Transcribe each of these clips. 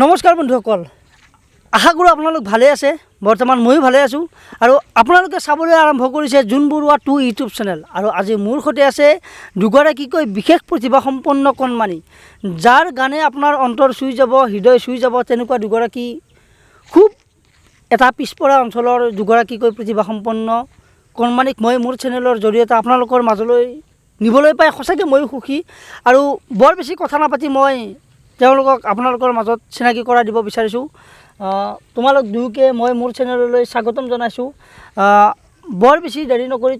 নমস্কাৰ বন্ধুসকল, আশা কৰোঁ আপোনালোক ভালে আছে। বৰ্তমান ময়ো ভালে আছোঁ আৰু আপোনালোকে চাবলৈ আৰম্ভ কৰিছে জোন বৰুৱা 2 ইউটিউব চেনেল। আৰু আজি মোৰ সৈতে আছে দুগৰাকীকৈ বিশেষ প্ৰতিভাসম্পন্ন কণমানি, যাৰ গানে আপোনাৰ অন্তৰ চুই যাব, হৃদয় চুই যাব। তেনেকুৱা দুগৰাকী খুব এটা পিছপৰা অঞ্চলৰ দুগৰাকীকৈ প্ৰতিভাসম্পন্ন কণমানিক মই মোৰ চেনেলৰ জৰিয়তে আপোনালোকৰ মাজলৈ নিবলৈ পাই সঁচাকৈ ময়ো সুখী। আৰু বৰ বেছি কথা নাপাতি মই তেওঁলোকক আপোনালোকৰ মাজত চিনাকি কৰাই দিব বিচাৰিছোঁ। তোমালোক দুয়োকে মই মোৰ চেনেললৈ স্বাগতম জনাইছোঁ। বৰ বেছি দেৰি নকৰি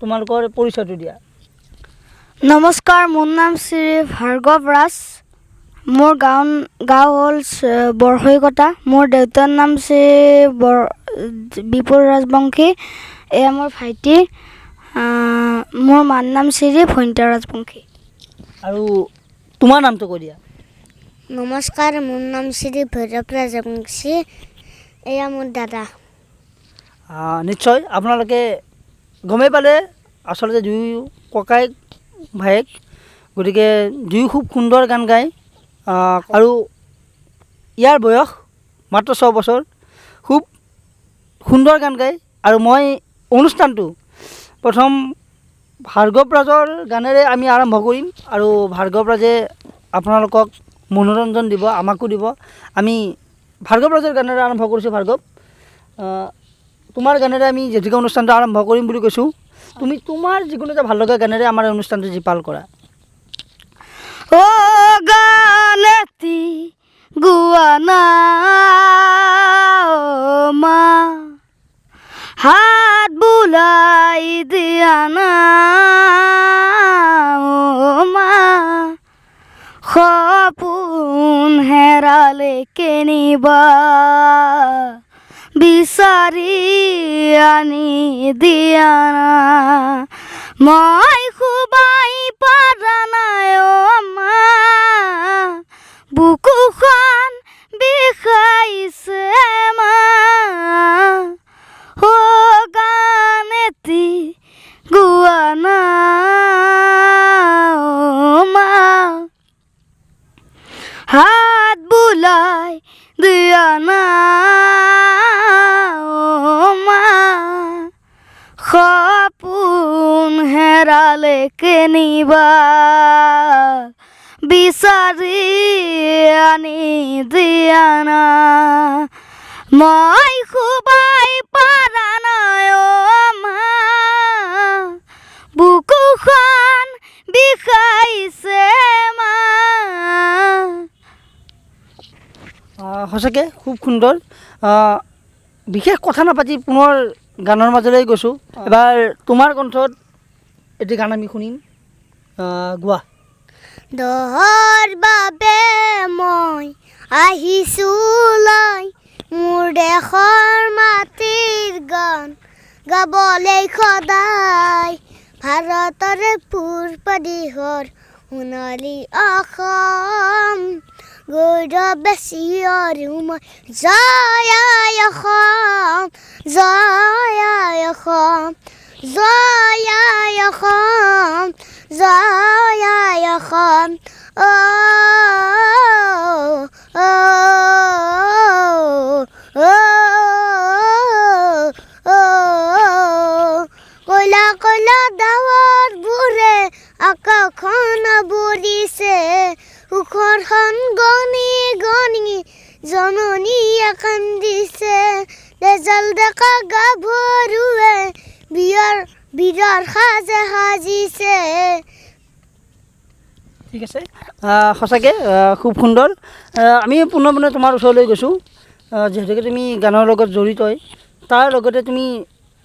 তোমালোকৰ পৰিচয়টো দিয়া। নমস্কাৰ, মোৰ নাম শ্ৰী ভাৰ্গৱ ৰাজ। মোৰ গাঁও হ'ল বৰশৈকটা। মোৰ দেউতাৰ নাম শ্ৰী বিপুল ৰাজবংশী। এয়া মোৰ ভাইটি। মোৰ মাৰ নাম শ্ৰী ভণিতা ৰাজবংশী। আৰু তোমাৰ নামটো কৈ দিয়া। নমস্কাৰ, মোৰ নাম শ্ৰী ভৈৰৱ ৰাজবংশী। এয়া মোৰ দাদা। নিশ্চয় আপোনালোকে গমেই পালে, আচলতে দুয়ো ককাই ভায়েক, গতিকে দুয়ো খুব সুন্দৰ গান গায়। আৰু ইয়াৰ বয়স মাত্ৰ 6 বছৰ, খুব সুন্দৰ গান গায়। আৰু মই অনুষ্ঠানটো প্ৰথম ভাৰ্গৱ ৰাজৰ গানেৰে আমি আৰম্ভ কৰিম। আৰু ভাৰ্গৱ ৰাজে আপোনালোকক মনোৰঞ্জন দিব, আমাকো দিব। আমি ভাৰ্গৱ ৰাজৰ গানেৰে আৰম্ভ কৰিছোঁ। ভাৰ্গৱ, তোমাৰ গানেৰে আমি যেতিকে অনুষ্ঠানটো আৰম্ভ কৰিম বুলি কৈছোঁ, তুমি তোমাৰ যিকোনো এটা ভাল লগা গানেৰে আমাৰ অনুষ্ঠানটো জীপাল কৰা। ও গানেতি গুৱানা মা, হাত বুলাই দিয়া না মা, সপোন হেৰালে কেনিবা বিচাৰি আনি দিয়া না, মই খুবাই পাৰা নাই মা, বুকুখন বিষাইছে মা, ও গানেতি গুৱানা মা, হাত বুলাই দিয়া না মা, সপোন হেৰালে কেনিবা বিচাৰি আনি দিয়া না, মই খুবাই পাৰা নাই মা, বুকুখন বিষাইছে মা। সঁচাকৈ খুব সুন্দৰ। বিশেষ কথা নাপাতি পুনৰ গানৰ মাজলৈ গৈছোঁ। এবাৰ তোমাৰ কণ্ঠত এটি গান আমি শুনিম, গোৱা। দহৰ বাবে মই আহিছোঁলৈ মোৰ দেশৰ মাটিৰ গান গাবলৈ সদায়, ভাৰতৰে পূৰ্ব দিশৰ সোণালী অসম, গৌৰৱে চিঞৰো মই জয় আই অসম, জয় আই অসম, জয় আই অসম, জয় আই অসম। কলা কলা ডাৱৰবোৰে আকাশখন আৱৰিছে, সুখৰখন গণি গণি জননীয়ে কান্দিছে, তেজাল ডেকা গাভৰুৱে বিয়াৰ সাজে সাজিছে। ঠিক আছে, সঁচাকৈ খুব সুন্দৰ। আমি পুনৰ তোমাৰ ওচৰলৈ গৈছোঁ, যিহেতুকে তুমি গানৰ লগত জড়িতই। তাৰ লগতে তুমি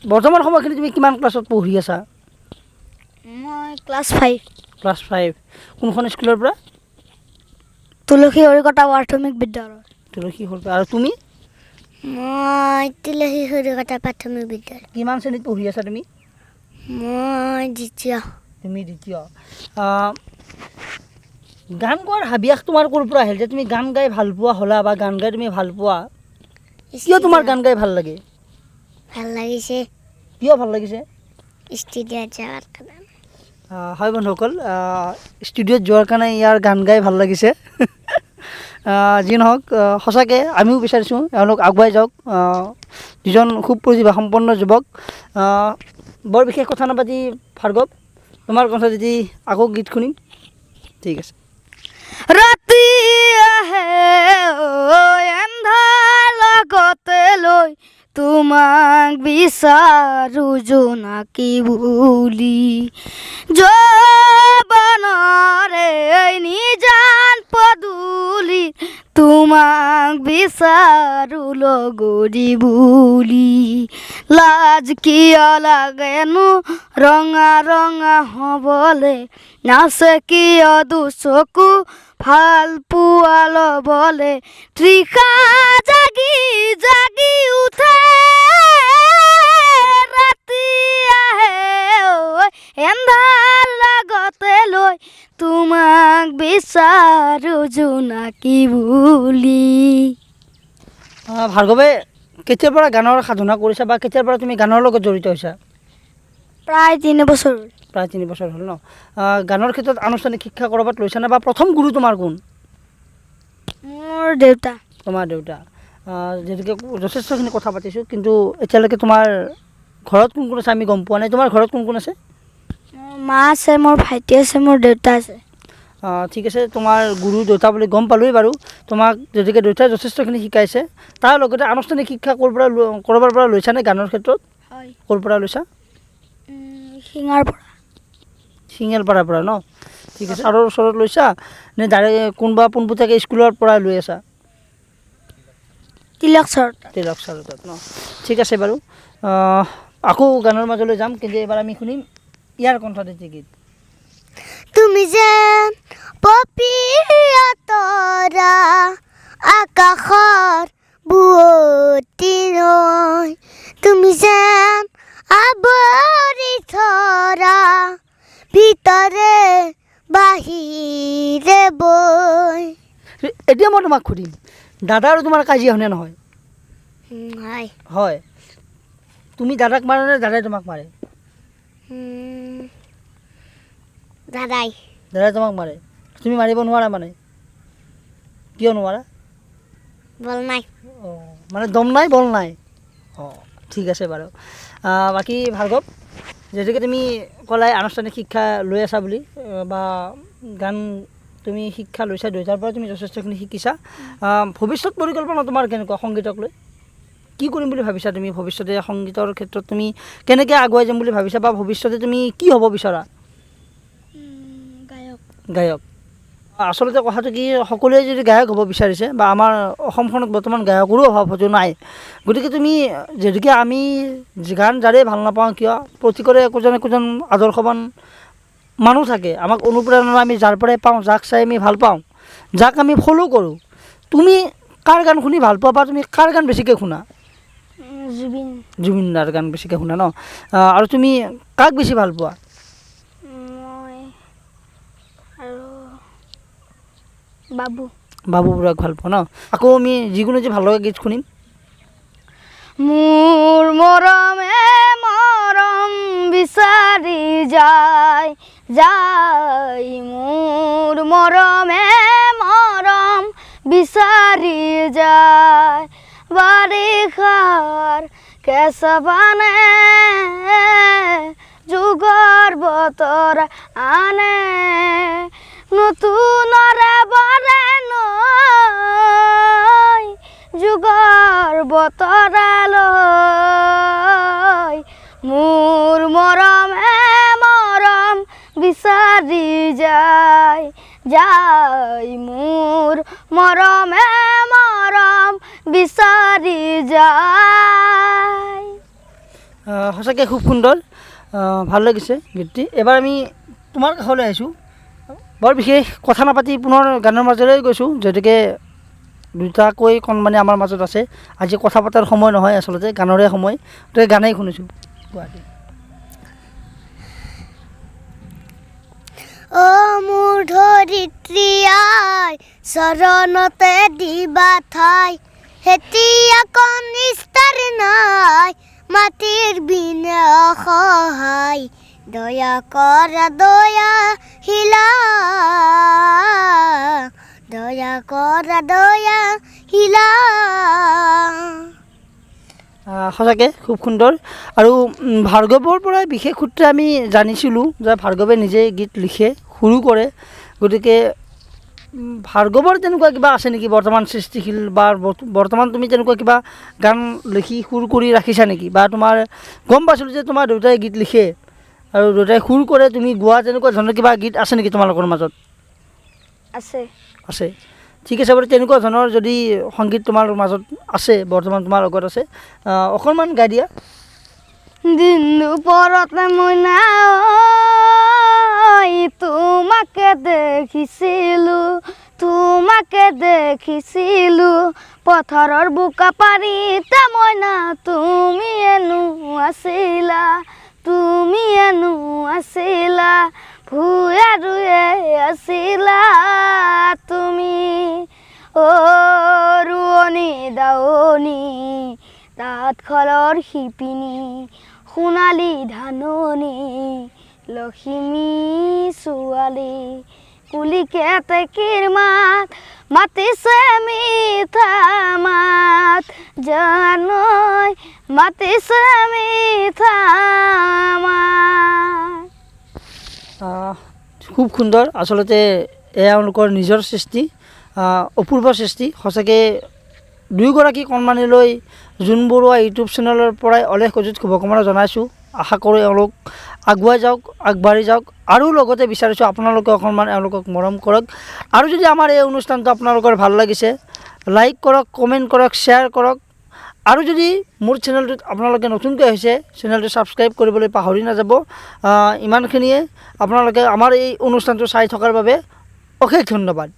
বৰ্তমান সময়খিনি তুমি কিমান ক্লাছত পঢ়ি আছা? মই ক্লাছ 5। ক্লাছ 5। কোনখন স্কুলৰ পৰা? তুলসী হৰিকটা প্ৰাথমিক বিদ্যালয়। তুলসী হৰিকটা। আৰু তুমি? মই তুলসী হৰিকটা প্ৰাথমিক বিদ্যালয়। কিমান শ্ৰেণীত পঢ়ি আছা তুমি? মই দ্বিতীয়। তুমি দ্বিতীয়। গান গোৱাৰ হাবিয়াস তোমাৰ ক'ৰ পৰা আহিল যে তুমি গান গাই ভাল পোৱা হ'লা, বা গান গাই তুমি ভাল পোৱা? কিয় তোমাৰ গান গাই ভাল লাগে? ভাল লাগিছে। কিয় ভাল লাগিছে? ষ্টুডিঅ'ত যোৱাৰ কাৰণে। হয় বন্ধুসকল, ষ্টুডিঅ'ত যোৱাৰ কাৰণে ইয়াৰ গান গাই ভাল লাগিছে। যি নহওক সঁচাকৈ আমিও বিচাৰিছোঁ এওঁলোক আগুৱাই যাওক। দুজন খুব প্ৰতিভাসম্পন্ন যুৱক। বৰ বিশেষ কথা নাপাতি ভাৰ্গৱ, তোমাৰ কথা যদি আকৌ গীত শুনিম। ঠিক আছে। ৰাতি আহে এন্ধাৰ লগতে লৈ তোমাক বিচাৰো জোনাকী বুলি যৌৱনৰে নিজান পদূলি তোমাক বিচাৰো লগৰী বুলি লাজ কিয় লাগেনো ৰঙা ৰঙা হ'বলে নাচে কিয় দুচকু ভাল পোৱা ল'বলে তৃষা জাগি জাগি উঠে ৰাতি আহে এন্ধাৰ লগতে লৈ তোমাক বিচাৰো জোনাকী বুলি। ভাৰ্গৱে কেতিয়াৰ পৰা গানৰ সাধনা কৰিছা বা কেতিয়াৰ পৰা তুমি গানৰ লগত জড়িত হৈছা? প্ৰায় 3 বছৰ। প্ৰায় 3 বছৰ হ'ল ন। গানৰ ক্ষেত্ৰত আনুষ্ঠানিক শিক্ষা ক'ৰবাত লৈছা নে বা প্ৰথম গুৰু তোমাৰ কোন? মোৰ দেউতা। তোমাৰ দেউতা। যিহেতুকে যথেষ্টখিনি কথা পাতিছোঁ, কিন্তু এতিয়ালৈকে তোমাৰ ঘৰত কোন কোন আছে আমি গম পোৱা নাই। তোমাৰ ঘৰত কোন কোন আছে? মোৰ মা আছে, মোৰ ভাইটি আছে, মোৰ দেউতা আছে। ঠিক আছে, তোমাৰ গুৰু দেউতা বুলি গম পালোঁৱেই বাৰু। তোমাক যদিকে দেউতাই যথেষ্টখিনি শিকাইছে, তাৰ লগতে আনুষ্ঠানিক শিক্ষা ক'ৰবাৰ পৰা লৈছানে গানৰ ক্ষেত্ৰত? হয়। ক'ৰ পৰা লৈছা? শিঙাৰ পৰা। শিঙেলপাৰাৰ পৰা ন? ঠিক আছে। আৰু ওচৰত লৈছা নে ডাইৰেক্ট কোনোবা পোনপটীয়াকৈ স্কুলৰ পৰা লৈ আছা? তিলক ছাৰৰ ন? ঠিক আছে বাৰু। আকৌ গানৰ মাজলৈ যাম, কিন্তু এইবাৰ আমি শুনিম ইয়াৰ কণ্ঠতে গীত। তুমি যেন পপীয়া তৰা আকাশৰ বুৱতী নৈ তুমি যেন আৱৰি ধৰা ভিতৰে বাহিৰে বৈ। এতিয়া মই তোমাক সুধিম, দাদা আৰু তোমাৰ কাজিয়া হয়নে নহয়? হয়। তুমি দাদাক মাৰা নে দাদাই তোমাক মাৰে? দাদাই তোমাক মাৰে। তুমি মাৰিব নোৱাৰা মানে? কিয় নোৱাৰা? বল নাই। মানে দম নাই, বল নাই। ঠিক আছে বাৰু। বাকী ভাৰ্গৱ, যিহেতুকে তুমি ক'লাই আনুষ্ঠানিক শিক্ষা লৈ আছা বুলি, বা গান তুমি শিক্ষা লৈছা, দেউতাৰ পৰা তুমি যথেষ্টখিনি শিকিছা। ভৱিষ্যত পৰিকল্পনা তোমাৰ কেনেকুৱা সংগীতক লৈ? কি কৰিম বুলি ভাবিছা তুমি ভৱিষ্যতে? সংগীতৰ ক্ষেত্ৰত তুমি কেনেকৈ আগুৱাই যাম বুলি ভাবিছা, বা ভৱিষ্যতে তুমি কি হ'ব বিচৰা? গায়ক। আচলতে কথাটো কি, সকলোৱে যদি গায়ক হ'ব বিচাৰিছে, বা আমাৰ অসমখনত বৰ্তমান গায়কৰো অভাৱ হয়তো নাই। গতিকে তুমি যিহেতুকে আমি গান যাৰেই ভাল নাপাওঁ কিয়, প্ৰতিকৰে একোজন আদৰ্শৱান মানুহ থাকে। আমাক অনুপ্ৰেৰণা আমি যাৰ পৰাই পাওঁ, যাক চাই আমি ভাল পাওঁ, যাক আমি ফ'ল' কৰোঁ। তুমি কাৰ গান শুনি ভাল পোৱা, বা তুমি কাৰ গান বেছিকৈ শুনা? জুবিন দাৰ গান বেছিকৈ শুনা ন? আৰু তুমি কাক বেছি ভাল পোৱা? বাবু বুঢ়াক ভাল পোৱা ন? আকৌ আমি যিকোনো যে ভাল লগা গীত শুনিম। মোৰ মৰমে মৰম বিচাৰি যায় মোৰ মৰমে মৰম বিচাৰি যায় বাৰিষাৰ কেঁচা পানে যুগৰ বতৰ আনে নতুনৰে বৰে নৈ যুগৰ বতৰালৈ মোৰ মৰমে মৰম বিচাৰি যায় মোৰ মৰমে মৰম বিচাৰি যায়। সঁচাকৈ খুব সুন্দৰ, ভাল লাগিছে গীতটি। এবাৰ আমি তোমাৰ কাষলৈ আহিছোঁ। বৰ বিশেষ কথা নাপাতি পুনৰ গানৰ মাজলৈ গৈছোঁ, যদিকে দুটাকৈ কণমানি আমাৰ মাজত আছে। আজি কথা পতাৰ সময় নহয়, আচলতে গানৰে সময়। গতিকে গানেই শুনিছোঁ। গুৱাহাটী। মোৰ ধৰিত্ৰী আই চৰণতে দিবা ঠাই এতিয়া কনিষ্ঠাৰ নাই মাটিৰ বিনে অসহায় দয়া কৰা দয়া শিলা দয়া কৰা দয়া শিলা। সঁচাকৈ খুব সুন্দৰ। আৰু ভাৰ্গৱৰ পৰা বিশেষ সূত্ৰে আমি জানিছিলোঁ যে ভাৰ্গৱে নিজে গীত লিখে, সুৰো কৰে। গতিকে ভাৰ্গৱৰ তেনেকুৱা কিবা আছে নেকি বৰ্তমান সৃষ্টিশীল, বা বৰ্তমান তুমি তেনেকুৱা কিবা গান লিখি সুৰ কৰি ৰাখিছা নেকি? বা তোমাৰ গম পাইছিলোঁ যে তোমাৰ দেউতাই গীত লিখে আৰু দেউতাই সুৰ কৰে, তুমি গোৱা, তেনেকুৱা ধৰণৰ কিবা গীত আছে নেকি তোমালোকৰ মাজত? আছে। আছে, ঠিক আছে বাৰু। তেনেকুৱা ধৰণৰ যদি সংগীত তোমাৰ মাজত আছে, বৰ্তমান তোমাৰ লগত আছে, অকণমান গাই দিয়া। দিন দুপৰতে মইনা তোমাকে দেখিছিলোঁ, তোমাকে দেখিছিলোঁ, পথাৰৰ বোকা পাৰিতে মইনা তুমি এনো আছিলা, তুমি এনো আছিলা, ভূঞে ৰুৱে আছিলা তুমি। ৰোৱনী দাৱনী তাঁতশালৰ শিপিনী, সোণালী ধাননি লখিমী ছোৱালী, কুলিকে তাইকিৰ মাত মাতিছে মিঠা মাত, জানৈ মাতিছে মিঠা মাত। খুব সুন্দৰ। আচলতে এয়া এওঁলোকৰ নিজৰ সৃষ্টি, অপূৰ্ব সৃষ্টি। সঁচাকৈ দুয়োগৰাকী কণমানিলৈ জোন বৰুৱা ইউটিউব চেনেলৰ পৰাই অলেখ অযুত শুভকামনা জনাইছোঁ। আশা কৰোঁ এওঁলোক আগুৱাই যাওক, আগবাঢ়ি যাওক। আৰু লগতে বিচাৰিছোঁ আপোনালোকে অকণমান এওঁলোকক মৰম কৰক। আৰু যদি আমাৰ এই অনুষ্ঠানটো আপোনালোকৰ ভাল লাগিছে, লাইক কৰক, কমেণ্ট কৰক, শ্বেয়াৰ কৰক। আৰু যদি মোৰ চেনেলটোত আপোনালোকে নতুনকৈ আহিছে, চেনেলটো ছাবস্ক্ৰাইব কৰিবলৈ পাহৰি নাযাব। ইমানখিনিয়ে। আপোনালোকে আমাৰ এই অনুষ্ঠানটো চাই থকাৰ বাবে অশেষ ধন্যবাদ।